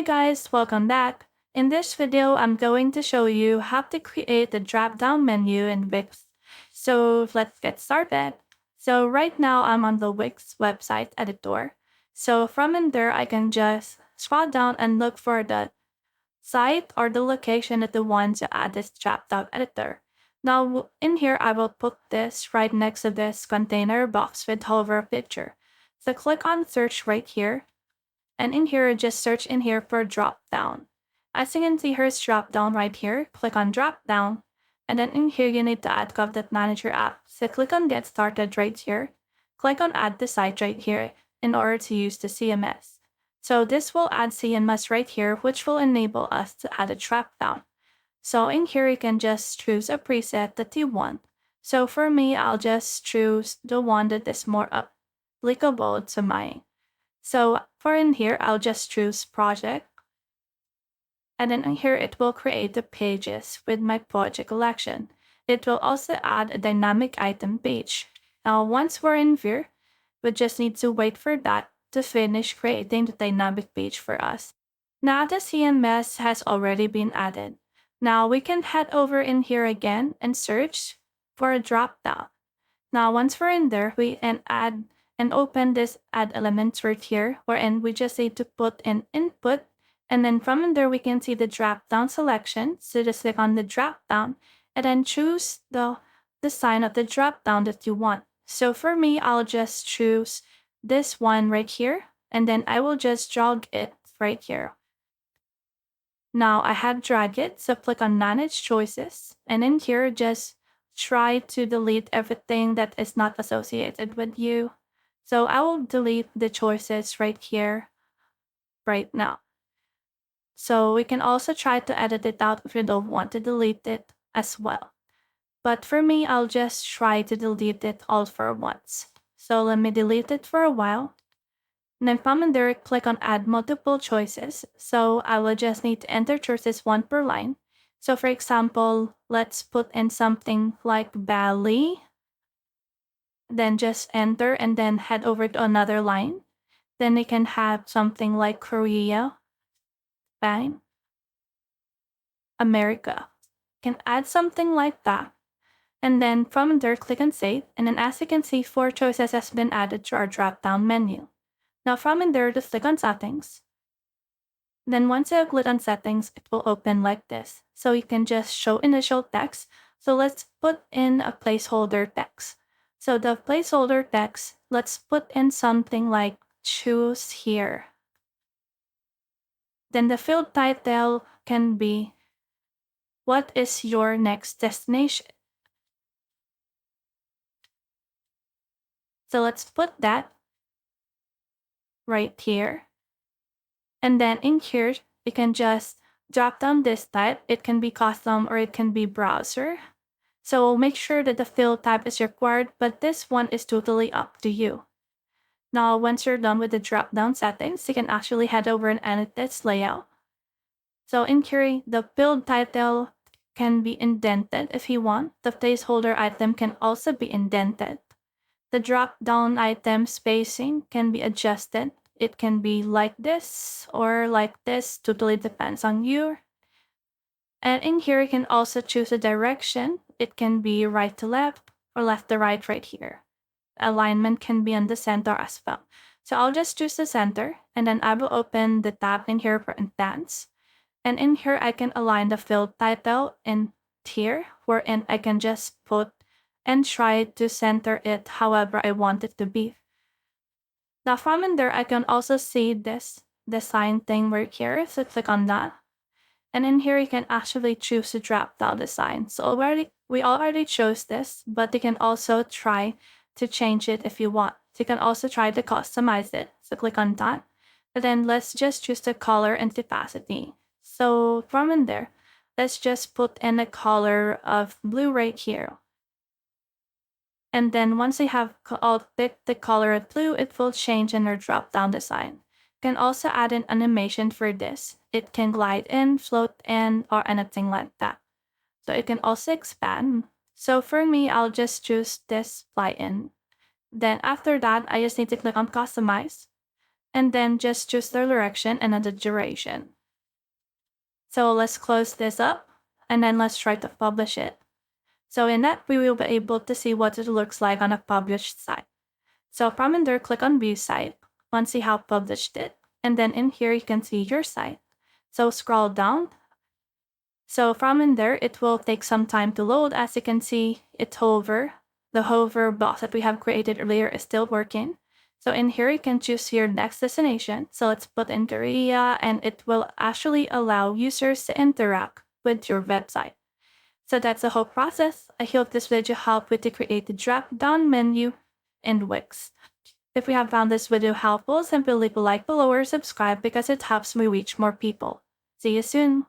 Hey guys, welcome back. In this video, I'm going to show you how to create the drop-down menu in Wix. So let's get started. So right now I'm on the Wix website editor. So from in there, I can just scroll down and look for the site or the location that the one to add this drop-down editor. Now in here, I will put this right next to this container box with hover picture. So click on search right here. And in here, just search in here for drop down. As you can see, here's drop down right here. Click on drop down. And then in here, you need to add Content Manager app. So click on get started right here. Click on add the site right here in order to use the CMS. So this will add CMS right here, which will enable us to add a drop down. So in here, you can just choose a preset that you want. So for me, I'll just choose the one that is more applicable to mine. So for in here, I'll just choose project. And then in here, it will create the pages with my project collection. It will also add a dynamic item page. Now, once we're in here, we just need to wait for that to finish creating the dynamic page for us. Now the CMS has already been added. Now we can head over in here again and search for a drop-down. Now once we're in there, we can add and open this add elements right here, wherein we just need to put in input, and then from in there we can see the drop down selection. So just click on the drop down and then choose the sign of the drop down that you want. So for me, I'll just choose this one right here, and then I will just drag it right here. Now I have dragged it, so click on manage choices, and in here just try to delete everything that is not associated with you. So I will delete the choices right here, right now. So we can also try to edit it out if you don't want to delete it as well. But for me, I'll just try to delete it all for once. So let me delete it for a while. And then from in there, click on add multiple choices. So I will just need to enter choices one per line. So for example, let's put in something like Bali. Then just enter and then head over to another line. Then you can have something like Korea, Spain, America. You can add something like that. And then from there, click on save. And then as you can see, 4 choices has been added to our drop-down menu. Now from in there, just click on settings. Then once you click on settings, it will open like this. So you can just show initial text. So let's put in a placeholder text. So the placeholder text, let's put in something like choose here. Then the field title can be what is your next destination? So let's put that right here. And then in here, you can just drop down this type. It can be custom or it can be browser. So make sure that the field type is required, but this one is totally up to you. Now, once you're done with the drop-down settings, you can actually head over and edit this layout. So in here, the field title can be indented if you want. The placeholder item can also be indented. The drop-down item spacing can be adjusted. It can be like this or like this, totally depends on you. And in here, you can also choose a direction. It can be right to left or left to right right here. Alignment can be on the center as well. So I'll just choose the center, and then I will open the tab in here for advanced. And in here, I can align the field title in here, wherein I can just put and try to center it however I want it to be. Now from in there, I can also see this design thing right here. So click on that. And in here, you can actually choose to drop down design. So we already chose this, but you can also try to change it if you want. So you can also try to customize it. So click on that. And then let's just choose the color and opacity. So from in there, let's just put in a color of blue right here. And then once you have all picked the color of blue, it will change in our drop-down design. You can also add an animation for this. It can glide in, float in, or anything like that. So it can also expand. So for me, I'll just choose this fly in. Then after that, I just need to click on customize. and then just choose the direction and then the duration. So let's close this up, and then let's try to publish it. So in that, we will be able to see what it looks like on a published site. So from in there, click on View Site, once you have published it. And then in here, you can see your site. So scroll down. So from in there, it will take some time to load. As you can see, it's hover. The hover box that we have created earlier is still working. So in here, you can choose your next destination. So let's put in Korea, and it will actually allow users to interact with your website. So that's the whole process. I hope this video helped with to create the drop-down menu in Wix. If you have found this video helpful, simply leave a like below or subscribe because it helps me reach more people. See you soon!